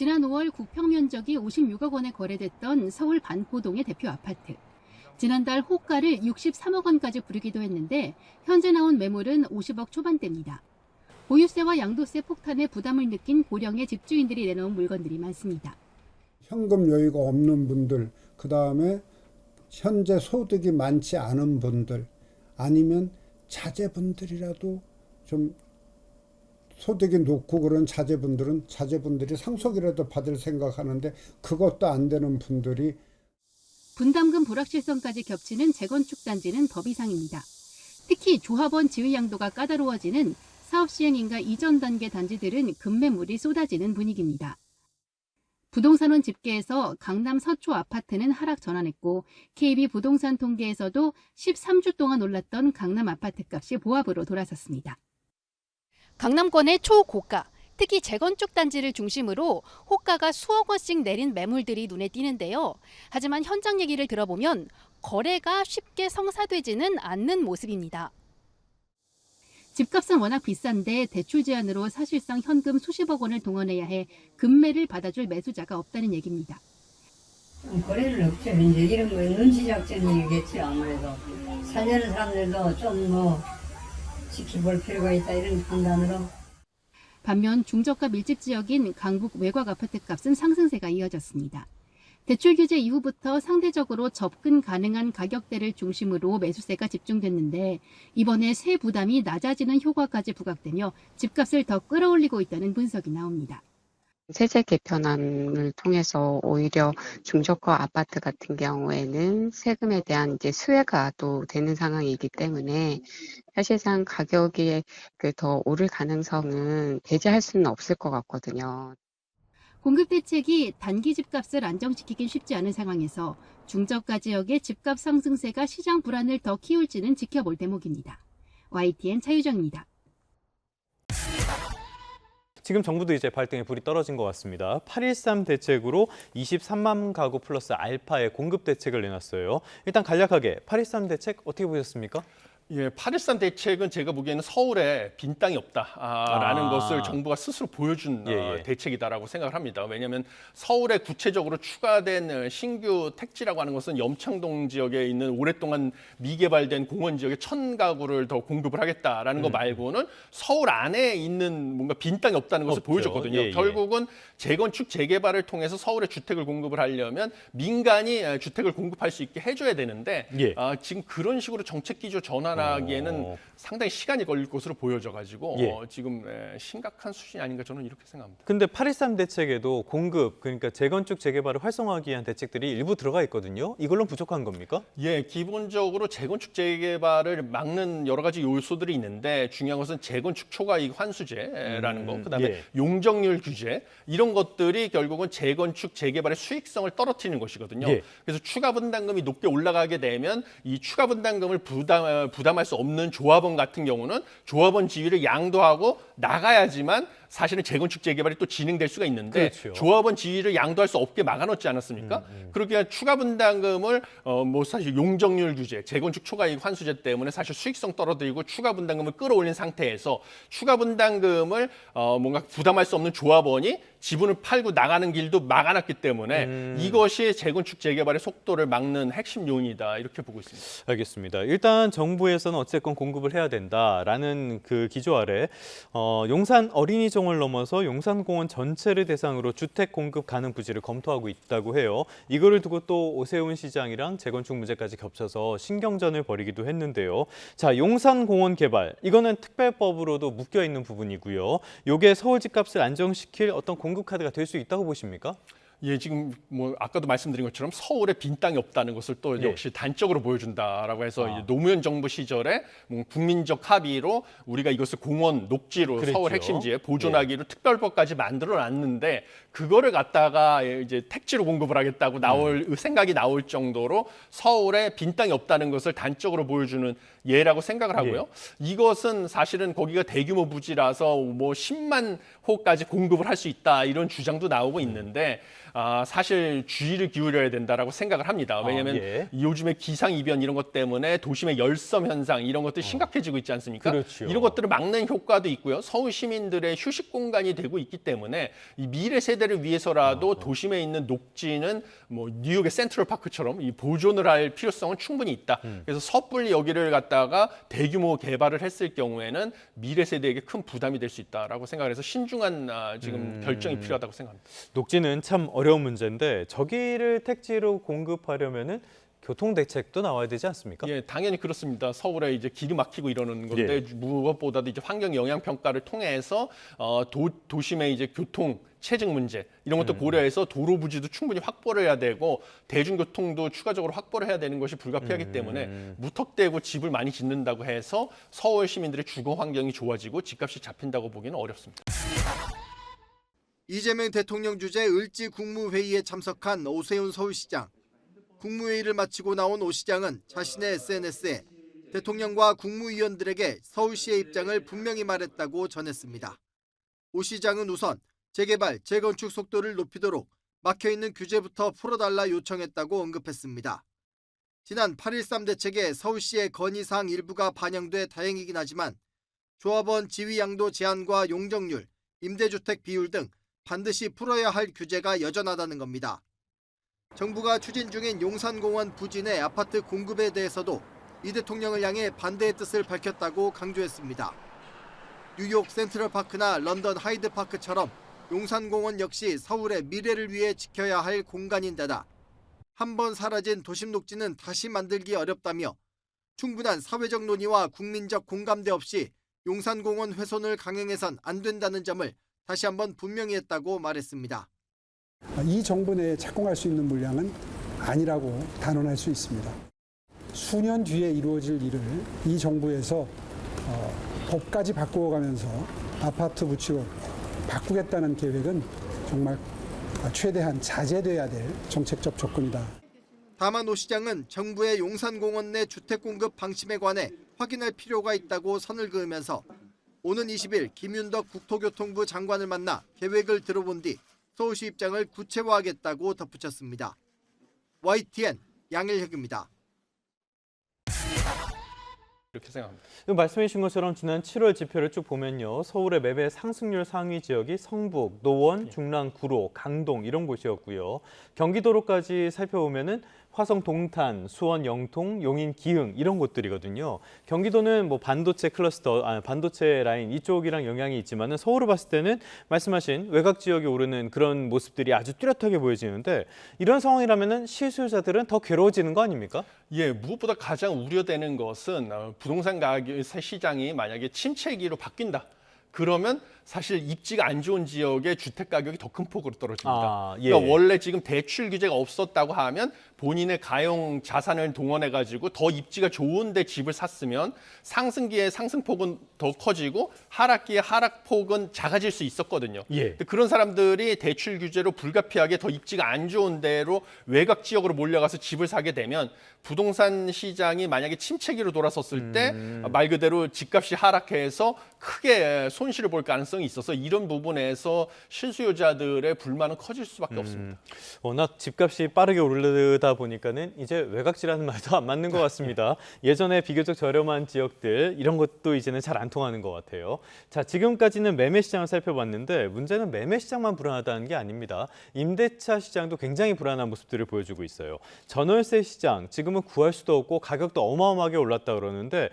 지난 5월 국평 면적이 56억 원에 거래됐던 서울 반포동의 대표 아파트. 지난달 호가를 63억 원까지 부르기도 했는데 현재 나온 매물은 50억 초반대입니다. 보유세와 양도세 폭탄에 부담을 느낀 고령의 집주인들이 내놓은 물건들이 많습니다. 현금 여유가 없는 분들, 그다음에 현재 소득이 많지 않은 분들, 아니면 자제분들이라도 좀 소득이 높고 그런 자제분들이 상속이라도 받을 생각하는데 그것도 안 되는 분들이 분담금 불확실성까지 겹치는 재건축 단지는 법 이상입니다. 특히 조합원 지위 양도가 까다로워지는 사업 시행인가 이전 단계 단지들은 급매물이 쏟아지는 분위기입니다. 부동산원 집계에서 강남 서초 아파트는 하락 전환했고 KB 부동산 통계에서도 13주 동안 올랐던 강남 아파트 값이 보합으로 돌아섰습니다. 강남권의 초고가, 특히 재건축 단지를 중심으로 호가가 수억 원씩 내린 매물들이 눈에 띄는데요. 하지만 현장 얘기를 들어보면 거래가 쉽게 성사되지는 않는 모습입니다. 집값은 워낙 비싼데 대출 제한으로 사실상 현금 수십억 원을 동원해야 해 급매를 받아줄 매수자가 없다는 얘기입니다. 거래는 없죠. 이제 이런 거 눈치 작전이겠지 아무래도. 살려는 사람들도 좀 지켜볼 필요가 있다 이런 판단으로. 반면 중저가 밀집 지역인 강북 외곽 아파트 값은 상승세가 이어졌습니다. 대출 규제 이후부터 상대적으로 접근 가능한 가격대를 중심으로 매수세가 집중됐는데 이번에 세 부담이 낮아지는 효과까지 부각되며 집값을 더 끌어올리고 있다는 분석이 나옵니다. 세제 개편안을 통해서 오히려 중저가 아파트 같은 경우에는 세금에 대한 이제 수혜가 또 되는 상황이기 때문에 사실상 가격이 더 오를 가능성은 배제할 수는 없을 것 같거든요. 공급 대책이 단기 집값을 안정시키긴 쉽지 않은 상황에서 중저가 지역의 집값 상승세가 시장 불안을 더 키울지는 지켜볼 대목입니다. YTN 차유정입니다. 지금 정부도 이제 발등에 불이 떨어진 것 같습니다. 8.13 대책으로 23만 가구 플러스 알파의 공급 대책을 내놨어요. 일단 간략하게 8.13 대책 어떻게 보셨습니까? 예, 8.13 대책은 제가 보기에는 서울에 빈 땅이 없다라는 것을 정부가 스스로 보여준 대책이다라고 생각을 합니다. 왜냐하면 서울에 구체적으로 추가된 신규 택지라고 하는 것은 염창동 지역에 있는 오랫동안 미개발된 공원 지역에 1,000가구를 더 공급을 하겠다라는 거 말고는 서울 안에 있는 뭔가 빈 땅이 없다는 것을 보여줬거든요. 결국은 재건축, 재개발을 통해서 서울에 주택을 공급을 하려면 민간이 주택을 공급할 수 있게 해줘야 되는데 지금 그런 식으로 정책 기조 전환하기에는 상당히 시간이 걸릴 것으로 보여져가지고 지금 심각한 수준이 아닌가 저는 이렇게 생각합니다. 근데 8.13 대책에도 공급, 그러니까 재건축, 재개발을 활성화하기 위한 대책들이 일부 들어가 있거든요. 이걸로는 부족한 겁니까? 예, 기본적으로 재건축, 재개발을 막는 여러 가지 요소들이 있는데 중요한 것은 재건축 초과이익 환수제라는 거, 그다음에 용적률 규제 이런 것들이 결국은 재건축, 재개발의 수익성을 떨어뜨리는 것이거든요. 그래서 추가 분담금이 높게 올라가게 되면 이 추가 분담금을 부담할 수 없는 조합원 같은 경우는 조합원 지위를 양도하고 나가야지만 사실은 재건축 재개발이 또 진행될 수가 있는데 조합원 지위를 양도할 수 없게 막아놓지 않았습니까? 그렇게 추가 분담금을 사실 용적률 규제, 재건축 초과이익 환수제 때문에 사실 수익성 떨어뜨리고 추가 분담금을 끌어올린 상태에서 추가 분담금을 뭔가 부담할 수 없는 조합원이 지분을 팔고 나가는 길도 막아놨기 때문에 이것이 재건축 재개발의 속도를 막는 핵심 요인이다 이렇게 보고 있습니다. 알겠습니다. 일단 정부에서는 어쨌건 공급을 해야 된다라는 그 기조 아래 용산 어린이정을 넘어서 용산공원 전체를 대상으로 주택 공급 가능 부지를 검토하고 있다고 해요. 이거를 두고 또 오세훈 시장이랑 재건축 문제까지 겹쳐서 신경전을 벌이기도 했는데요. 자, 용산공원 개발 이거는 특별법으로도 묶여 있는 부분이고요. 이게 서울 집값을 안정시킬 어떤 공급 카드가 될 수 있다고 보십니까? 예, 지금 아까도 말씀드린 것처럼 서울에 빈 땅이 없다는 것을 또 역시 단적으로 보여준다라고 해서 이제 노무현 정부 시절에 국민적 합의로 우리가 이것을 공원 녹지로 서울 핵심지에 보존하기로 특별법까지 만들어놨는데 그거를 갖다가 이제 택지로 공급을 하겠다고 생각이 나올 정도로 서울에 빈 땅이 없다는 것을 단적으로 보여주는 예라고 생각을 하고요. 이것은 사실은 거기가 대규모 부지라서 10만 호까지 공급을 할 수 있다 이런 주장도 나오고 있는데 사실 주의를 기울여야 된다라고 생각을 합니다. 왜냐하면 예. 요즘에 기상이변 이런 것 때문에 도심의 열섬 현상 이런 것들이 심각해지고 있지 않습니까? 그렇죠. 이런 것들을 막는 효과도 있고요. 서울 시민들의 휴식 공간이 되고 있기 때문에 이 미래 세대를 위해서라도 도심에 있는 녹지는 뭐 뉴욕의 센트럴파크처럼 이 보존을 할 필요성은 충분히 있다. 그래서 섣불리 여기를 갖다가 대규모 개발을 했을 경우에는 미래 세대에게 큰 부담이 될 수 있다라고 생각해서 신중한 지금 결정이 필요하다고 생각합니다. 녹지는 참 어려운 문제인데 저기를 택지로 공급하려면은 교통 대책도 나와야 되지 않습니까? 예, 당연히 그렇습니다. 서울에 이제 길이 막히고 이러는 건데 무엇보다도 이제 환경 영향 평가를 통해서 도심의 이제 교통 체증 문제 이런 것도 고려해서 도로 부지도 충분히 확보를 해야 되고 대중교통도 추가적으로 확보를 해야 되는 것이 불가피하기 때문에 무턱대고 집을 많이 짓는다고 해서 서울 시민들의 주거 환경이 좋아지고 집값이 잡힌다고 보기는 어렵습니다. 이재명 대통령 주재 을지 국무회의에 참석한 오세훈 서울시장. 국무회의를 마치고 나온 오 시장은 자신의 SNS에 대통령과 국무위원들에게 서울시의 입장을 분명히 말했다고 전했습니다. 오 시장은 우선 재개발, 재건축 속도를 높이도록 막혀있는 규제부터 풀어달라 요청했다고 언급했습니다. 지난 8.13 대책에 서울시의 건의사항 일부가 반영돼 다행이긴 하지만 조합원 지위 양도 제한과 용적률, 임대주택 비율 등 반드시 풀어야 할 규제가 여전하다는 겁니다. 정부가 추진 중인 용산공원 부진의 아파트 공급에 대해서도 이 대통령을 향해 반대의 뜻을 밝혔다고 강조했습니다. 뉴욕 센트럴파크나 런던 하이드파크처럼 용산공원 역시 서울의 미래를 위해 지켜야 할 공간인데다 한번 사라진 도심 녹지는 다시 만들기 어렵다며 충분한 사회적 논의와 국민적 공감대 없이 용산공원 훼손을 강행해선 안 된다는 점을 다시 한번 분명히 했다고 말했습니다. 이 정부 내에 착공할 수 있는 물량은 아니라고 단언할 수 있습니다. 수년 뒤에 이루어질 일을 이 정부에서 법까지 바꾸어가면서 아파트 부치로 바꾸겠다는 계획은 정말 최대한 자제돼야 될 정책적 접근이다. 다만 오 시장은 정부의 용산공원 내 주택 공급 방침에 관해 확인할 필요가 있다고 선을 그으면서 오는 20일 김윤덕 국토교통부 장관을 만나 계획을 들어본 뒤 서울시 입장을 구체화하겠다고 덧붙였습니다. YTN 양일혁입니다. 이렇게 생각합니다. 말씀해 주신 것처럼 지난 7월 지표를 쭉 보면요. 서울의 매매 상승률 상위 지역이 성북, 노원, 중랑, 구로, 강동 이런 곳이었고요. 경기도로까지 살펴보면은 화성 동탄, 수원 영통, 용인 기흥 이런 곳들이거든요. 경기도는 뭐 반도체 클러스터, 반도체 라인 이쪽이랑 영향이 있지만은 서울을 봤을 때는 말씀하신 외곽 지역이 오르는 그런 모습들이 아주 뚜렷하게 보여지는데 이런 상황이라면은 실수요자들은 더 괴로워지는 거 아닙니까? 예, 무엇보다 가장 우려되는 것은 부동산 가격 시장이 만약에 침체기로 바뀐다. 그러면 사실 입지가 안 좋은 지역의 주택 가격이 더 큰 폭으로 떨어집니다. 예. 그러니까 원래 지금 대출 규제가 없었다고 하면 본인의 가용 자산을 동원해가지고 더 입지가 좋은데 집을 샀으면 상승기에 상승폭은 더 커지고 하락기에 하락폭은 작아질 수 있었거든요. 예. 근데 그런 사람들이 대출 규제로 불가피하게 더 입지가 안 좋은 데로 외곽 지역으로 몰려가서 집을 사게 되면 부동산 시장이 만약에 침체기로 돌아섰을 때 말 그대로 집값이 하락해서 크게 손실을 볼 가능성이 있어서 이런 부분에서 실수요자들의 불만은 커질 수밖에 없습니다. 워낙 집값이 빠르게 오르다 보니까는 이제 외곽지라는 말도 안 맞는 것 같습니다. 예전에 비교적 저렴한 지역들 이런 것도 이제는 잘 안 통하는 것 같아요. 자, 지금까지는 매매 시장을 살펴봤는데 문제는 매매 시장만 불안하다는 게 아닙니다. 임대차 시장도 굉장히 불안한 모습들을 보여주고 있어요. 전월세 시장 지금은 구할 수도 없고 가격도 어마어마하게 올랐다 그러는데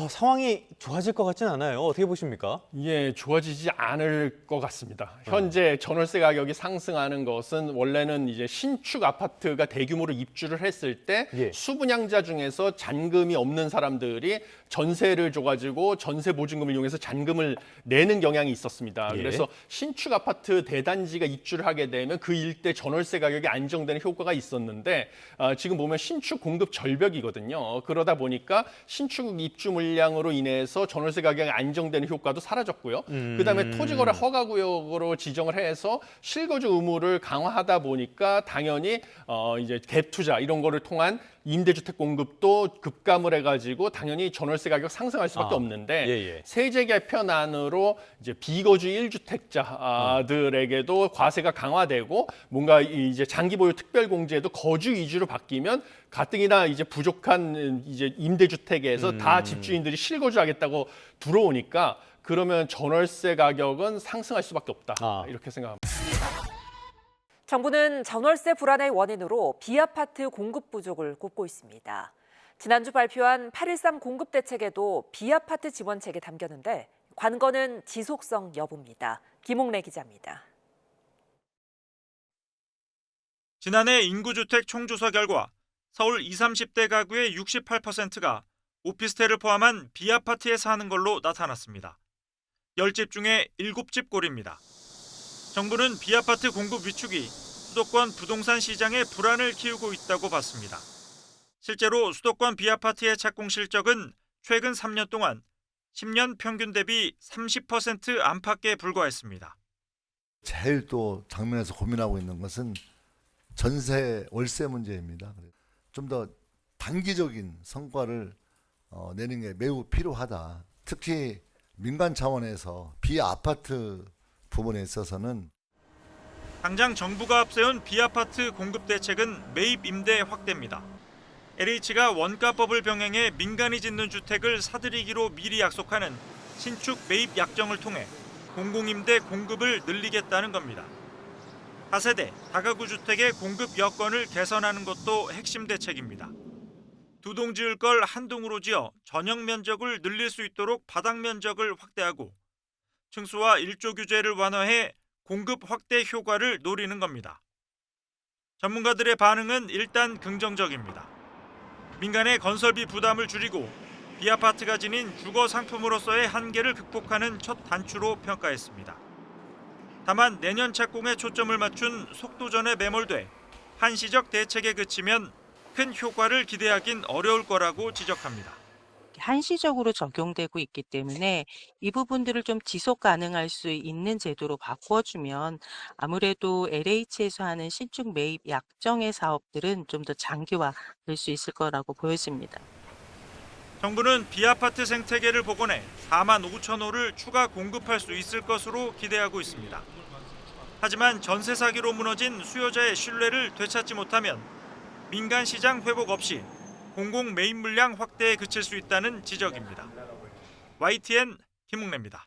상황이 좋아질 것 같진 않아요. 어떻게 보십니까? 예, 좋아지지 않을 것 같습니다. 현재 전월세 가격이 상승하는 것은 원래는 이제 신축 아파트가 대규모로 입주를 했을 때 수분양자 중에서 잔금이 없는 사람들이 전세를 줘가지고 전세 보증금을 이용해서 잔금을 내는 경향이 있었습니다. 그래서 신축 아파트 대단지가 입주를 하게 되면 그 일대 전월세 가격이 안정되는 효과가 있었는데 지금 보면 신축 공급 절벽이거든요. 그러다 보니까 신축 입주 물량으로 인해서 전월세 가격이 안정되는 효과도 사라졌고요. 그다음에 토지거래 허가구역으로 지정을 해서 실거주 의무를 강화하다 보니까 당연히 이제 갭 투자 이런 거를 통한 임대주택 공급도 급감을 해가지고 당연히 전월세 가격 상승할 수밖에 없는데 예. 세제 개편안으로 이제 비거주 1주택자들에게도 과세가 강화되고 뭔가 이제 장기 보유 특별 공제도 거주 위주로 바뀌면 가뜩이나 이제 부족한 이제 임대주택에서 다 집주인들이 실거주하겠다고 들어오니까 그러면 전월세 가격은 상승할 수밖에 없다. 이렇게 생각합니다. 정부는 전월세 불안의 원인으로 비아파트 공급 부족을 꼽고 있습니다. 지난주 발표한 8.13 공급 대책에도 비아파트 지원책이 담겼는데 관건은 지속성 여부입니다. 김옥래 기자입니다. 지난해 인구주택 총조사 결과 서울 20, 30대 가구의 68%가 오피스텔을 포함한 비아파트에 사는 걸로 나타났습니다. 10집 중에 7집 꼴입니다. 정부는 비아파트 공급 위축이 수도권 부동산 시장에 불안을 키우고 있다고 봤습니다. 실제로 수도권 비아파트의 착공 실적은 최근 3년 동안 10년 평균 대비 30% 안팎에 불과했습니다. 제일 또 당면에서 고민하고 있는 것은 전세 월세 문제입니다. 좀 더 단기적인 성과를 내는 게 매우 필요하다. 특히 민간 차원에서 비아파트 부분에 있어서는 당장 정부가 앞세운 비아파트 공급 대책은 매입 임대 확대입니다. LH가 원가법을 병행해 민간이 짓는 주택을 사들이기로 미리 약속하는 신축 매입 약정을 통해 공공임대 공급을 늘리겠다는 겁니다. 다세대, 다가구 주택의 공급 여건을 개선하는 것도 핵심 대책입니다. 두 동 지을 걸 한 동으로 지어 전용 면적을 늘릴 수 있도록 바닥 면적을 확대하고 층수와 일조 규제를 완화해 공급 확대 효과를 노리는 겁니다. 전문가들의 반응은 일단 긍정적입니다. 민간의 건설비 부담을 줄이고 비아파트가 지닌 주거 상품으로서의 한계를 극복하는 첫 단추로 평가했습니다. 다만 내년 착공에 초점을 맞춘 속도전에 매몰돼 한시적 대책에 그치면 큰 효과를 기대하긴 어려울 거라고 지적합니다. 한시적으로 적용되고 있기 때문에 이 부분들을 좀 지속 가능할 수 있는 제도로 바꿔주면 아무래도 LH에서 하는 신축 매입 약정의 사업들은 좀 더 장기화될 수 있을 거라고 보여집니다. 정부는 비아파트 생태계를 복원해 4만 5천 호를 추가 공급할 수 있을 것으로 기대하고 있습니다. 하지만 전세 사기로 무너진 수요자의 신뢰를 되찾지 못하면 민간 시장 회복 없이 공공 매입 물량 확대에 그칠 수 있다는 지적입니다. YTN 김웅래입니다.